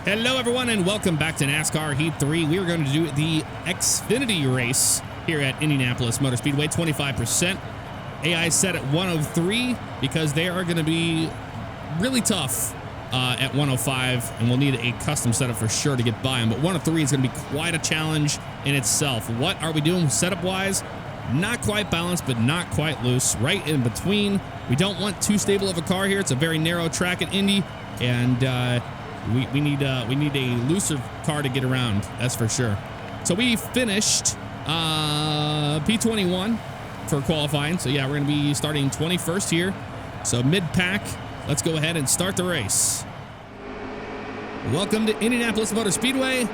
Hello, everyone, and welcome back to NASCAR Heat 3. We are going to do the Xfinity race here at Indianapolis Motor Speedway, 25%. AI set at 103 because they are going to be really tough at 105, and we'll need a custom setup for sure to get by them. But 103 is going to be quite a challenge in itself. What are we doing setup-wise? Not quite balanced, but not quite loose. Right in between. We don't want too stable of a car here. It's a very narrow track at Indy, and we need a looser car to get around. That's for sure. So we finished P21 for qualifying. So yeah, we're going to be starting 21st here. So mid-pack. Let's go ahead and start the race. Welcome to Indianapolis Motor Speedway.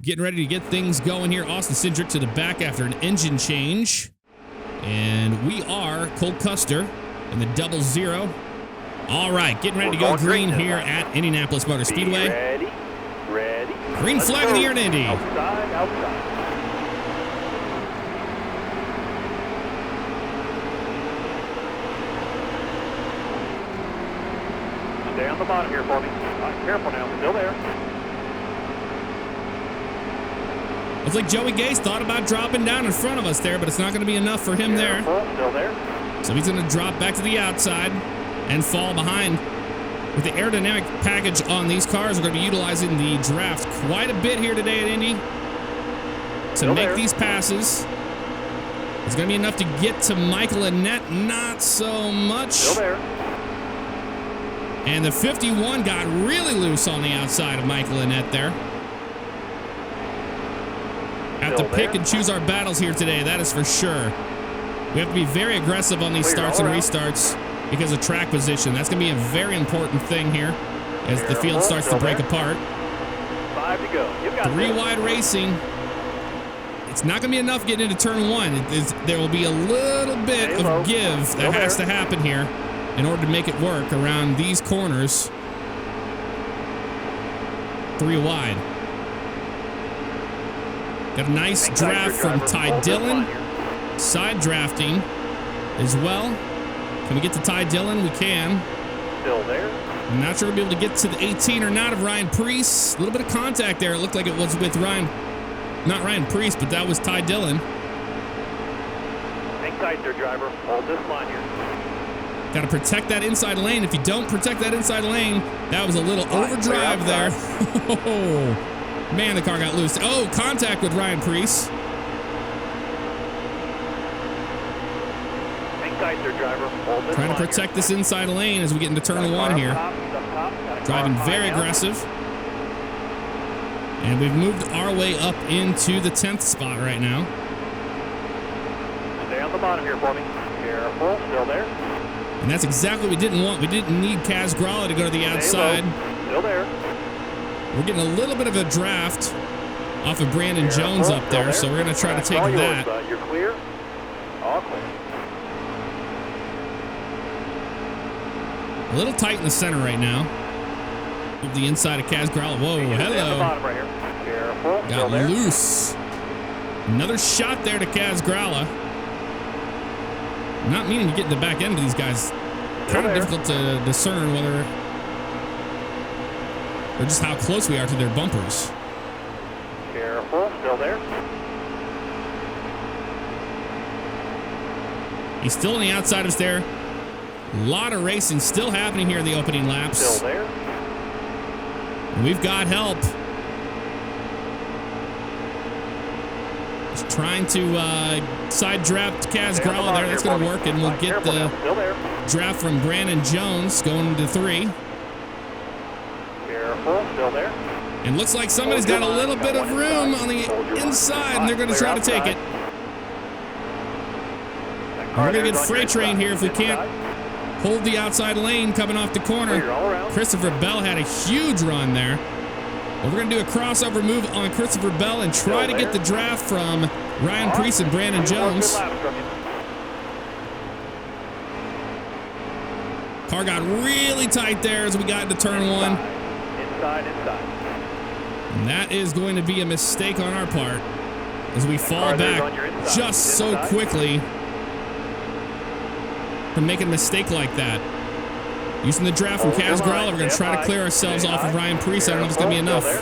Getting ready to get things going here. Austin Cindric to the back after an engine change. And we are Cole Custer in the 00. All right, getting ready to go green here at Indianapolis Motor Speedway. Ready. Green flag of the year in Indy. Outside. Stay on the bottom here for me. Careful now, still there. Looks like Joey Gase thought about dropping down in front of us there, but it's not going to be enough for him there. Still there. So he's going to drop back to the outside and fall behind. With the aerodynamic package on these cars, we're going to be utilizing the draft quite a bit here today at Indy to make these passes. It's going to be enough to get to Michael Annett, not so much. Still there. And the 51 got really loose on the outside of Michael Annett there. Have to pick and choose our battles here today, that is for sure. We have to be very aggressive on these starts and restarts because of track position. That's going to be a very important thing here as the field starts to break apart. 5 to go. You got 3 wide racing. It's not going to be enough getting into turn 1. There will be a little bit of give that has to happen here in order to make it work around these corners. 3 wide. Got a nice draft from Ty Dillon. Side drafting as well. Can we get to Ty Dillon? We can. Still there. I'm not sure we'll be able to get to the 18 or not of Ryan Preece. A little bit of contact there. It looked like it was with Ryan. Not Ryan Preece, but that was Ty Dillon. Hang tight there, driver. Hold this line here. Got to protect that inside lane. If you don't protect that inside lane, that was a little overdrive there. Oh, man, the car got loose. Oh, contact with Ryan Preece. Hang tight there, driver. Hold this Trying to line protect this inside lane as we get into turn 1 here. Driving very aggressive. And we've moved our way up into the 10th spot right now. Stay on the bottom here for me. Careful, still there. And that's exactly what we didn't want. We didn't need Kaz Gralla to go to the outside. Still there. We're getting a little bit of a draft off of Brandon Jones up there, so we're going to try to take that. You're clear. All clear. A little tight in the center right now. The inside of Kaz Gralla. Whoa, hello. Right here. Careful. Got loose. Another shot there to Kaz Gralla. Not meaning to get in the back end of these guys. Kind of difficult to discern whether or just how close we are to their bumpers. Careful, still there. He's still on the outside of us there. A lot of racing still happening here in the opening laps. Still there. And we've got help. Just trying to side draft Kaz Gralla there. That's going to work, and we'll get the draft from Brandon Jones going into 3. Careful, still there. And looks like somebody's got a little bit of room on the inside, and they're going to try to take it. We're going to get freight train here if we can't hold the outside lane coming off the corner. Christopher Bell had a huge run there. But we're going to do a crossover move on Christopher Bell and try to get the draft from Ryan Preece and Brandon Jones. Car got really tight there as we got into turn 1. Inside. And that is going to be a mistake on our part as we fall back just so quickly from making a mistake like that. Using the draft from Kaz Gralla, we're going to try to clear ourselves off of Ryan Preece. I don't know if it's going to be enough. You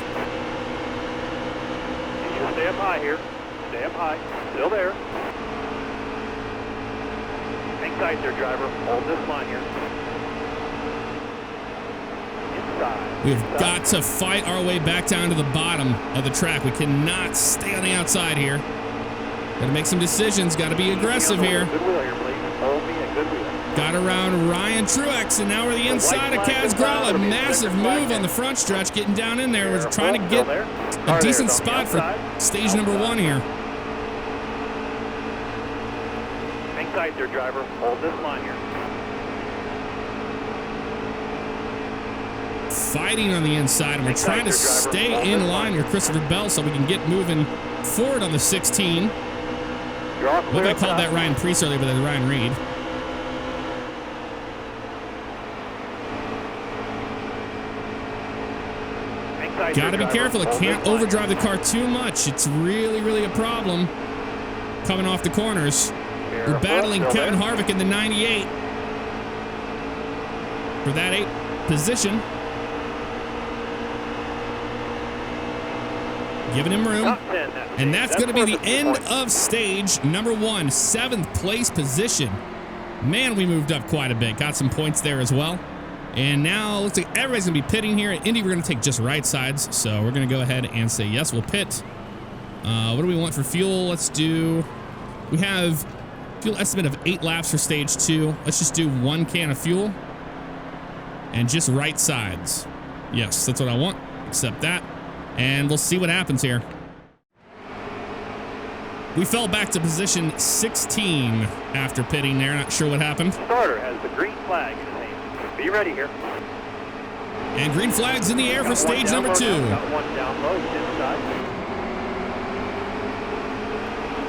need to stay up high here. Stay up high. Still there. Hang tight there, driver. Hold this line here. Inside. We've got to fight our way back down to the bottom of the track. We cannot stay on the outside here. Got to make some decisions. Got to be aggressive here. Good wheel here, please. Hold me a good wheel. Got around Ryan Truex, and now we're the inside of Kaz Gralla. Massive move on the front stretch, getting down in there. We're trying to get a decent spot for stage number 1 here. Hang tight there, driver. Hold this line here. Fighting on the inside, and we're trying to stay in line with Christopher Bell so we can get moving forward on the 16. Look, I called that Ryan Preece earlier, but that's Ryan Reed. Got to be careful. It can't overdrive the car too much. It's really, really a problem coming off the corners. We're battling Kevin Harvick in the 98 for that 8th position. Giving him room. And that's going to be the end of stage number 1, 7th place position. Man, we moved up quite a bit. Got some points there as well. And now looks like everybody's going to be pitting here. At Indy, we're going to take just right sides. So we're going to go ahead and say, yes, we'll pit. What do we want for fuel? Let's do... We have fuel estimate of 8 laps for stage 2. Let's just do 1 can of fuel. And just right sides. Yes, that's what I want. Accept that. And we'll see what happens here. We fell back to position 16 after pitting there. Not sure what happened. Starter has the green flag in his hand. Be ready here. And green flag's in the air for stage number 2. Got one down low, inside.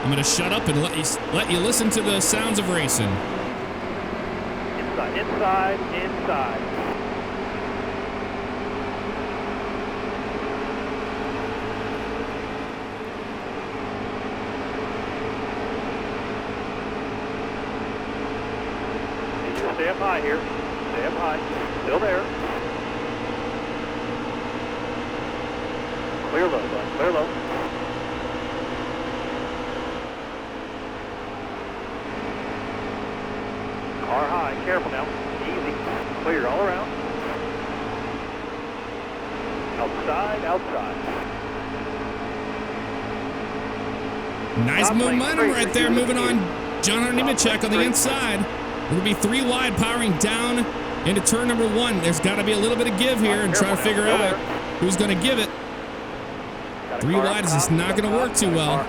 I'm going to shut up and let you listen to the sounds of racing. Inside, inside, inside. Stay up high here. Stay up high. Still there. Clear low, bud. Clear low. Car high. Careful now. Easy. Clear all around. Outside, outside. Nice momentum right there. Moving on. John Hunter Nemechek on the inside. We're going to be 3 wide, powering down into turn number 1. There's got to be a little bit of give here and try to figure out who's going to give it. 3 wide is just not going to work too well.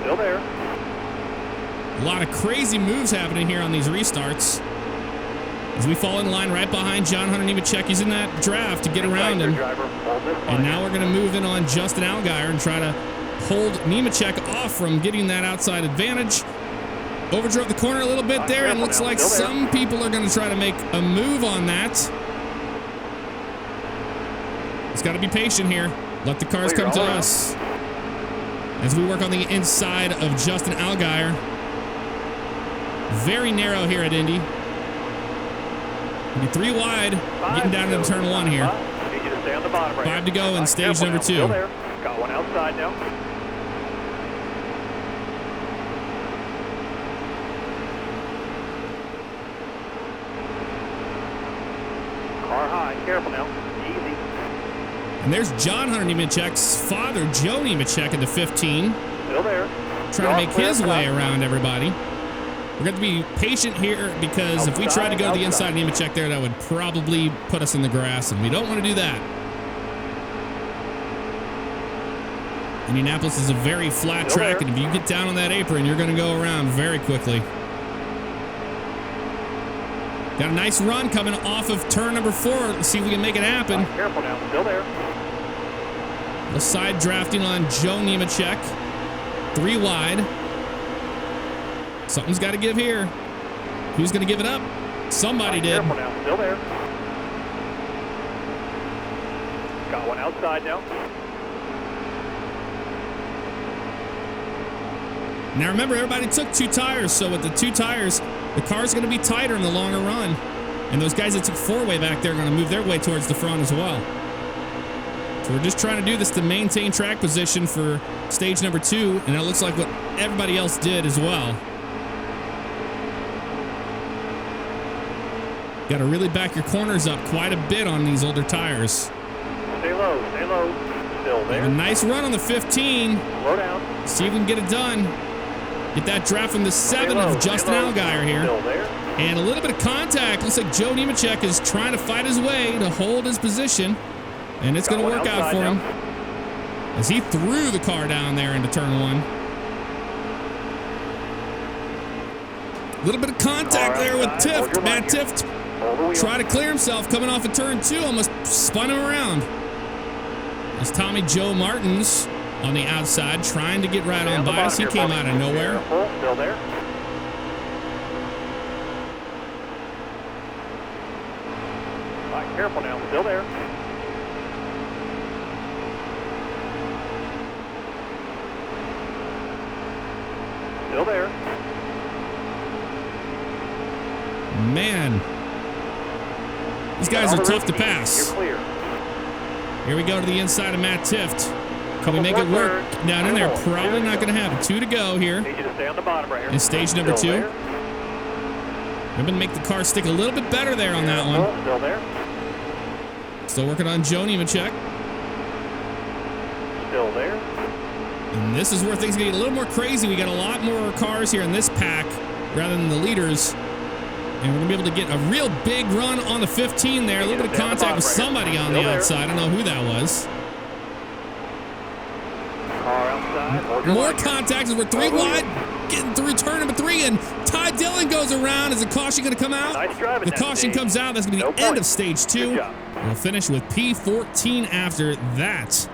Still there. A lot of crazy moves happening here on these restarts. As we fall in line right behind John Hunter Nemechek. He's in that draft to get around him. And now we're going to move in on Justin Allgaier and try to hold Nemechek off from getting that outside advantage. Overdrove the corner a little bit there, and looks like some people are going to try to make a move on that. It's got to be patient here. Let the cars come to us. As we work on the inside of Justin Allgaier. Very narrow here at Indy. 3 wide, getting down into turn 1 here. 5 to go in stage number 2. Got one outside now. Car high, careful now. Easy. And there's John Hunter Nemechek's father, Joe Nemechek, in the 15. Still there. Trying to make his way around everybody. We're going to be patient here because if we try to go to the inside of Nemechek there, that would probably put us in the grass, and we don't want to do that. Indianapolis is a very flat track, and if you get down on that apron, you're going to go around very quickly. Got a nice run coming off of turn number 4. Let's see if we can make it happen. Careful now, still there. The side drafting on Joe Nemechek. 3 wide. Something's got to give here. Who's going to give it up? Somebody did. Careful now, still there. Got one outside now. Now remember, everybody took 2 tires, so with the 2 tires, the car's going to be tighter in the longer run. And those guys that took 4-way back there are going to move their way towards the front as well. So we're just trying to do this to maintain track position for stage number 2, and it looks like what everybody else did as well. Got to really back your corners up quite a bit on these older tires. Stay low, stay low. Still there. A nice run on the 15. Slow down. See if we can get it done. Get that draft from the 7 of Justin Allgaier here. Still there. And a little bit of contact. Looks like Joe Nemechek is trying to fight his way to hold his position. And it's going to work out for him. As he threw the car down there into turn 1. A little bit of contact there with Tift. Matt Tift try to clear himself coming off of turn 2. Almost spun him around. As Tommy Joe Martins on the outside trying to get right on by us. He came out of nowhere. Still there. All right, careful now. Still there. Still there. Man. These guys are tough to pass. You're clear. Here we go to the inside of Matt Tift. Can we make it work down in there? Probably not going to happen. 2 to go here. Need you to stay on the bottom right here. In stage number 2. I'm going to make the car stick a little bit better there on that one. Still there. Still working on Joe Nemechek. Still there. And this is where things get a little more crazy. We got a lot more cars here in this pack rather than the leaders. And we're going to be able to get a real big run on the 15 there. A little bit of contact with somebody on the outside. I don't know who that was. Car outside. More contact as we're 3 wide. Getting through turn number 3. And Ty Dillon goes around. Is the caution going to come out? Nice driving. The caution comes out. That's going to be the end of stage 2. We'll finish with P14 after that.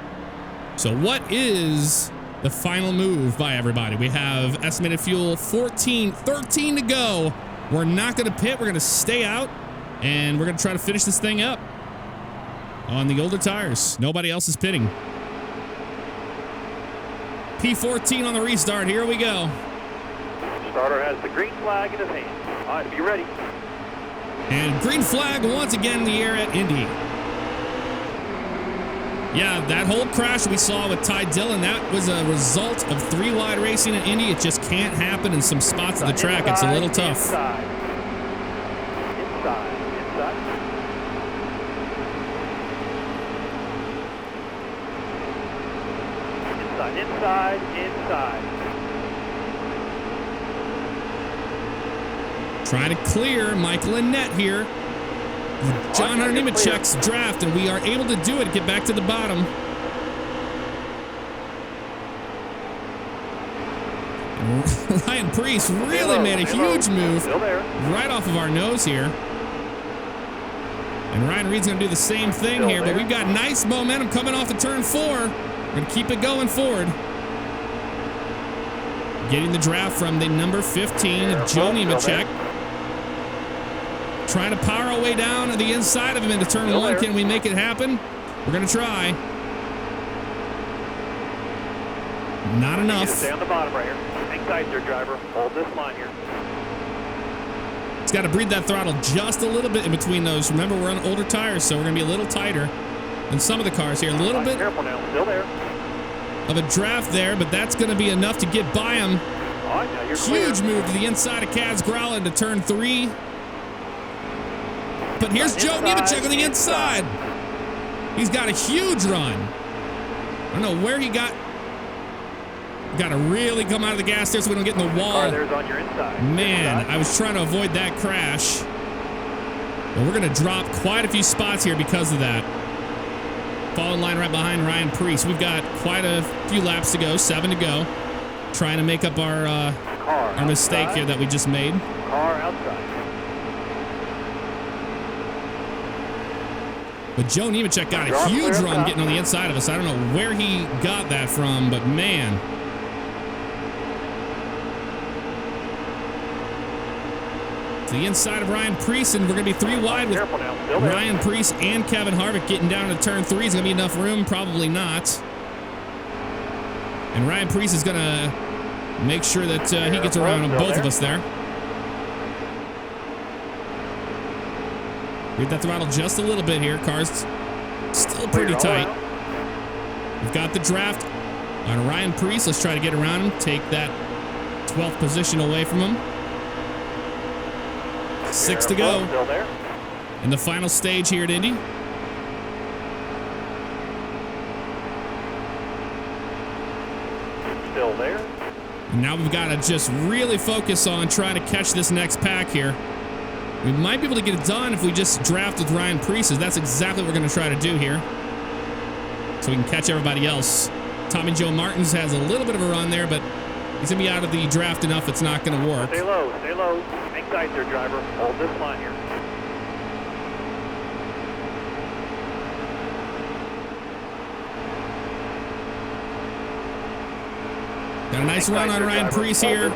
So what is the final move by everybody? We have estimated fuel 13 to go. We're not going to pit. We're going to stay out, and we're going to try to finish this thing up on the older tires. Nobody else is pitting. P14 on the restart. Here we go. Starter has the green flag in his hand. All right, be ready. And green flag once again in the air at Indy. Yeah, that whole crash we saw with Ty Dillon, that was a result of 3 wide racing at Indy. It just can't happen in some spots of the track. It's a little tough. Inside. Trying to clear Michael Annette here. John Hunter Nemechek's draft, and we are able to do it. Get back to the bottom. Ryan Preece really made a huge move right off of our nose here. And Ryan Reed's going to do the same thing here, but we've got nice momentum coming off of turn 4. We're going to keep it going forward. Getting the draft from the number 15, Joe Nemechek. Trying to power our way down to the inside of him into turn 1. Can we make it happen? We're going to try. Not enough. Stay on the bottom right here. Hang tight there, driver. Hold this line here. It's got to breathe that throttle just a little bit in between those. Remember, we're on older tires, so we're going to be a little tighter than some of the cars here. A little bit careful now. Still there. Of a draft there, but that's going to be enough to get by him. All right, now you're Huge clear. move to the inside of Kaz Gralla into turn 3. But here's Joe Nemechek on the inside. He's got a huge run. I don't know where he got. Got to really come out of the gas there so we don't get in the wall. There's on your inside. Man, I was trying to avoid that crash. But we're going to drop quite a few spots here because of that. Following line right behind Ryan Preece. We've got quite a few laps to go, 7 to go. Trying to make up our mistake here that we just made. Car outside. But Joe Nemechek got a huge run getting on the inside of us. I don't know where he got that from, but man. To the inside of Ryan Preece, and we're going to be 3 wide with Ryan Preece and Kevin Harvick getting down to turn 3. Is going to be enough room? Probably not. And Ryan Preece is going to Make sure that he gets around both of us there. Read that throttle just a little bit here. Car's still pretty tight. We've got the draft on Ryan Preece. Let's try to get around him. Take that 12th position away from him. 6 to go in the final stage here at Indy. Still there. And now we've got to just really focus on trying to catch this next pack here. We might be able to get it done if we just draft with Ryan Preece. That's exactly what we're going to try to do here, so we can catch everybody else. Tommy Joe Martins has a little bit of a run there, but he's going to be out of the draft enough it's not going to work. Stay low, stay low. Hang tight there, driver. Hold this line here. Got a nice run on Ryan Preece here.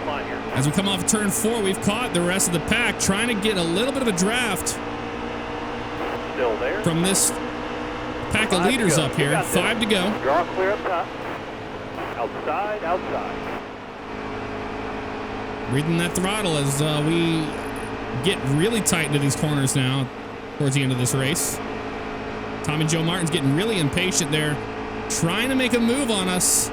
As we come off turn 4, we've caught the rest of the pack, trying to get a little bit of a draft Still there. from this pack of leaders up here. 5 to go. Draw clear up top. Outside, outside. Reading that throttle as we get really tight into these corners now towards the end of this race. Tommy Joe Martin's getting really impatient there, trying to make a move on us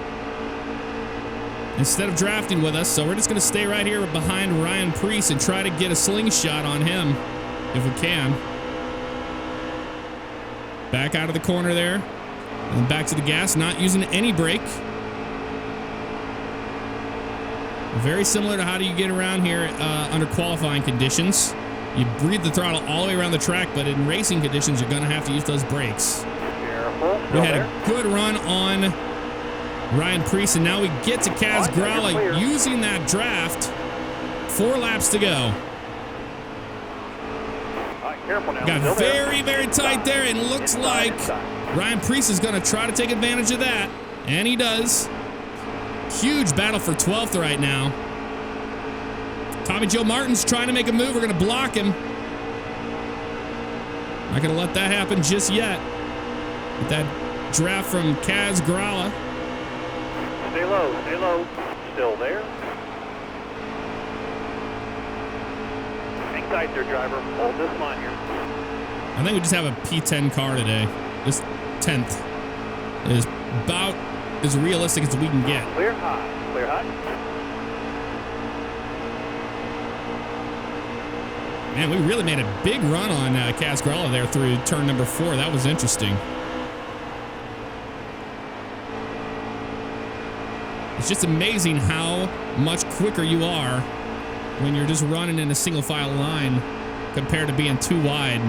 instead of drafting with us. So we're just going to stay right here behind Ryan Preece and try to get a slingshot on him if we can. Back out of the corner there and back to the gas, not using any brake. Very similar to how do you get around here under qualifying conditions. You breathe the throttle all the way around the track, but in racing conditions, you're going to have to use those brakes. Careful. We had a good run on Ryan Preece, and now we get to Kaz Gralla using that draft. 4 laps to go. Careful now. Got very, very tight there, and looks like Ryan Preece is going to try to take advantage of that, and he does. Huge battle for 12th right now. Tommy Joe Martin's trying to make a move. We're going to block him. Not going to let that happen just yet. With that draft from Kaz Gralla. Stay low, stay low. Still there. Hang tight there, driver. Hold this line here. I think we just have a P10 car today. This 10th is about as realistic as we can get. Clear high, clear high. Man, we really made a big run on Kaz Gralla there through turn number 4. That was interesting. It's just amazing how much quicker you are when you're just running in a single file line compared to being too wide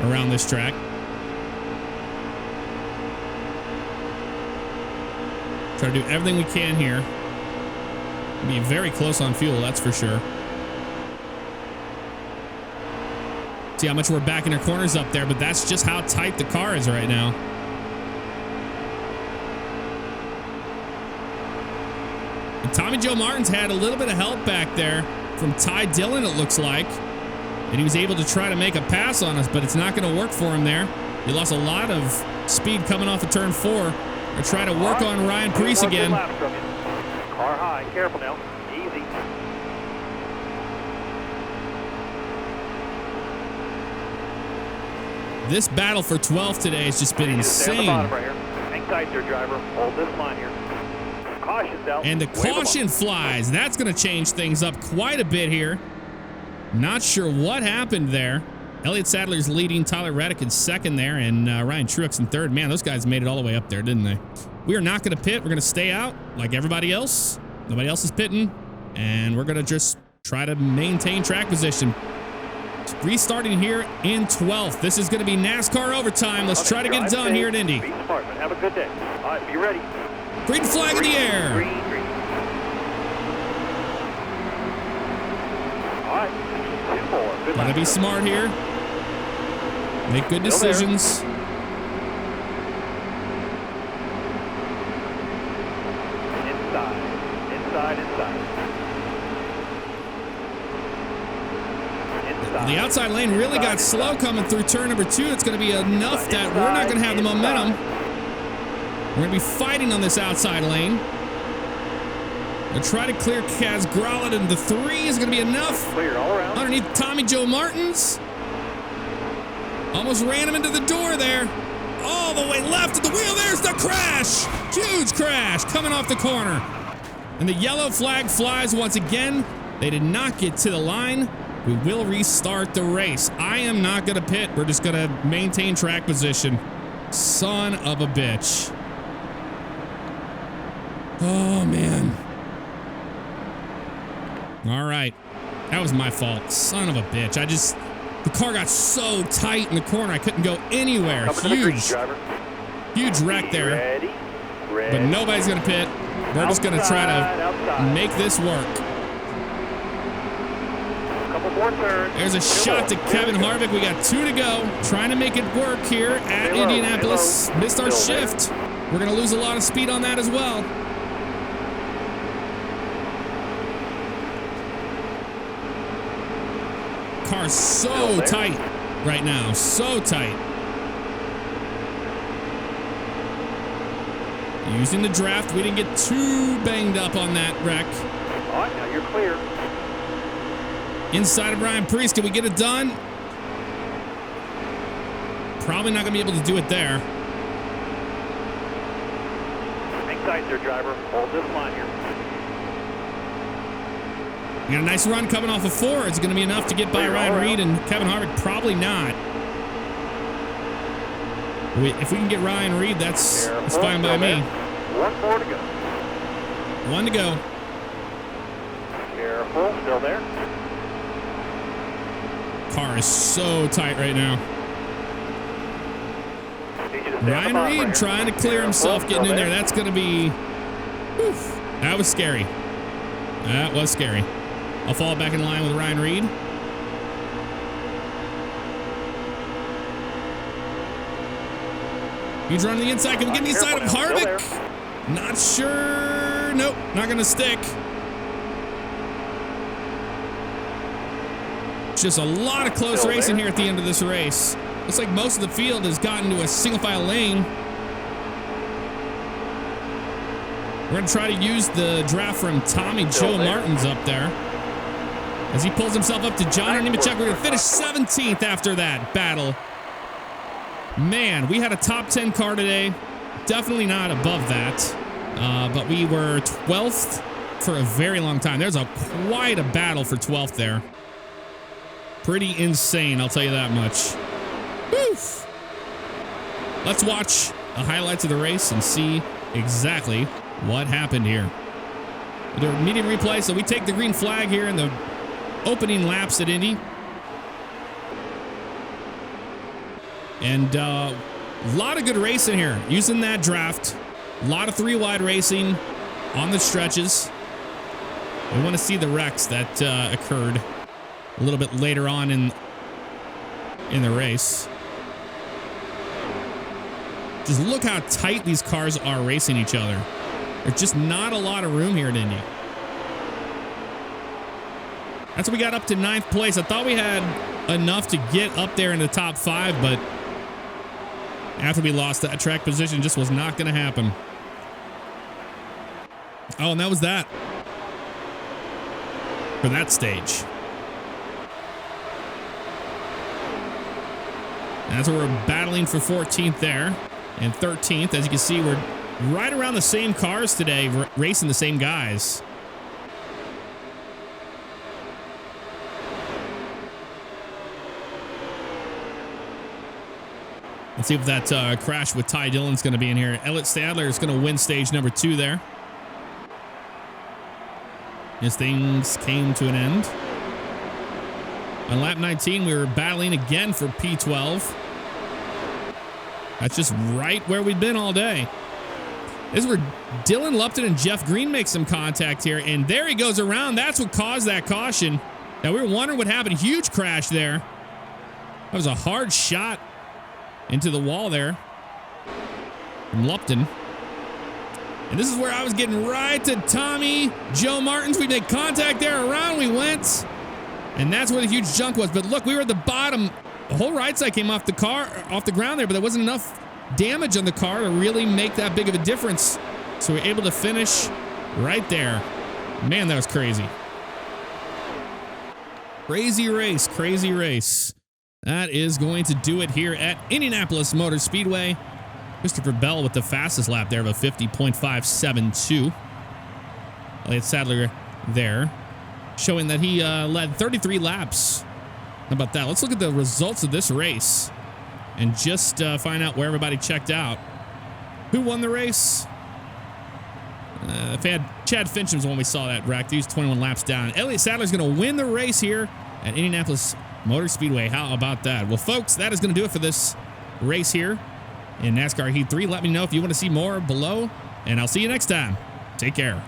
around this track. Try to do everything we can here. Be very close on fuel, that's for sure. See how much we're backing our corners up there, but that's just how tight the car is right now. And Tommy Joe Martin's had a little bit of help back there from Ty Dillon, it looks like. And he was able to try to make a pass on us, but it's not going to work for him there. He lost a lot of speed coming off of turn 4. They're trying to work on Ryan Preece again. Car high, careful now. Easy. This battle for 12th today has just been insane. Right here. Hang tight there, driver. Hold this line here. Caution's out. And the caution flies. That's going to change things up quite a bit here. Not sure what happened there. Elliott Sadler's leading, Tyler Reddick in second there, and Ryan Truex in third. Man, those guys made it all the way up there, didn't they? We are not going to pit. We're going to stay out like everybody else. Nobody else is pitting, and we're going to just try to maintain track position. Restarting here in 12th. This is going to be NASCAR overtime. Let's try to get it done here at Indy. Be smart, man. Have a good day. All right, be ready. Green flag in the air. Green. All right. 2-4. Good Gotta be smart here. Make good decisions. The outside lane really got slow coming through turn number 2. It's going to be enough that we're not going to have the momentum. We're going to be fighting on this outside lane. They'll try to clear Kaz Grollet, and the 3 is going to be enough. Clear all around. Underneath Tommy Joe Martins. Almost ran him into the door there. All the way left at the wheel. There's the crash. Huge crash coming off the corner. And the yellow flag flies once again. They did not get to the line. We will restart the race. I am not going to pit. We're just going to maintain track position. Son of a bitch. Oh, man. All right. That was my fault. Son of a bitch. The car got so tight in the corner, I couldn't go anywhere. Huge wreck there. Ready. But nobody's going to pit. We're just going to try to make this work. Couple more turns. There's a shot to Kevin Harvick. We got 2 to go. Trying to make it work here at Indianapolis. Missed our shift. We're going to lose a lot of speed on that as well. Car's so tight right now. So tight. Using the draft. We didn't get too banged up on that wreck. All right, now you're clear. Inside of Ryan Preece. Can we get it done? Probably not going to be able to do it there. Hang tight there, driver. Hold this line here. We got a nice run coming off of 4. It's going to be enough to get by Ryan Reed and Kevin Harvick. Probably not. If we can get Ryan Reed, that's fine by me. 1 more to go. 1 to go. Careful, still there. Car is so tight right now. Ryan Reed trying to clear himself, getting in there. That's going to be... Whew, that was scary. That was scary. I'll fall back in line with Ryan Reed. Huge run to the inside. Can we get the inside of Harvick? Not sure. Nope, not going to stick. Just a lot of close racing here at the end of this race. Looks like most of the field has gotten to a single file lane. We're going to try to use the draft from Tommy Joe Martins up there. As he pulls himself up to John Nemechek. We're going to finish 17th after that battle. Man, we had a top 10 car today. Definitely not above that. But we were 12th for a very long time. There's quite a battle for 12th there. Pretty insane, I'll tell you that much. Woof. Let's watch the highlights of the race and see exactly what happened here. The medium replay, so we take the green flag here in the opening laps at Indy. And a lot of good racing here. Using that draft. A lot of 3-wide racing on the stretches. We want to see the wrecks that occurred a little bit later on in the race. Just look how tight these cars are racing each other. There's just not a lot of room here at Indy. That's what we got up to 9th place. I thought we had enough to get up there in the top 5, but after we lost that track position, just was not going to happen. Oh, and that was that for that stage. That's where we're battling for 14th there and 13th. As you can see, we're right around the same cars today, racing the same guys. Let's see if that crash with Ty Dillon's going to be in here. Elliott Stadler is going to win stage number 2 there. As things came to an end. On lap 19, we were battling again for P12. That's just right where we've been all day. This is where Dylan Lupton and Jeff Green make some contact here. And there he goes around. That's what caused that caution. Now, we were wondering what happened. Huge crash there. That was a hard shot into the wall there from Lupton. And this is where I was getting right to Tommy Joe Martins. We made contact there. Around we went. And that's where the huge junk was. But look, we were at the bottom. The whole right side came off the ground there, but there wasn't enough damage on the car to really make that big of a difference. So we're able to finish right there. Man, that was crazy. Crazy race, crazy race. That is going to do it here at Indianapolis Motor Speedway. Christopher Bell with the fastest lap there of a 50.572. Elliott Sadler there, showing that he led 33 laps. How about that? Let's look at the results of this race and just find out where everybody checked out. Who won the race? Chad Fincham's the one we saw that wreck. He was 21 laps down. Elliott Sadler's going to win the race here at Indianapolis Motor Speedway. How about that? Well, folks, that is going to do it for this race here in NASCAR Heat 3. Let me know if you want to see more below, and I'll see you next time. Take care.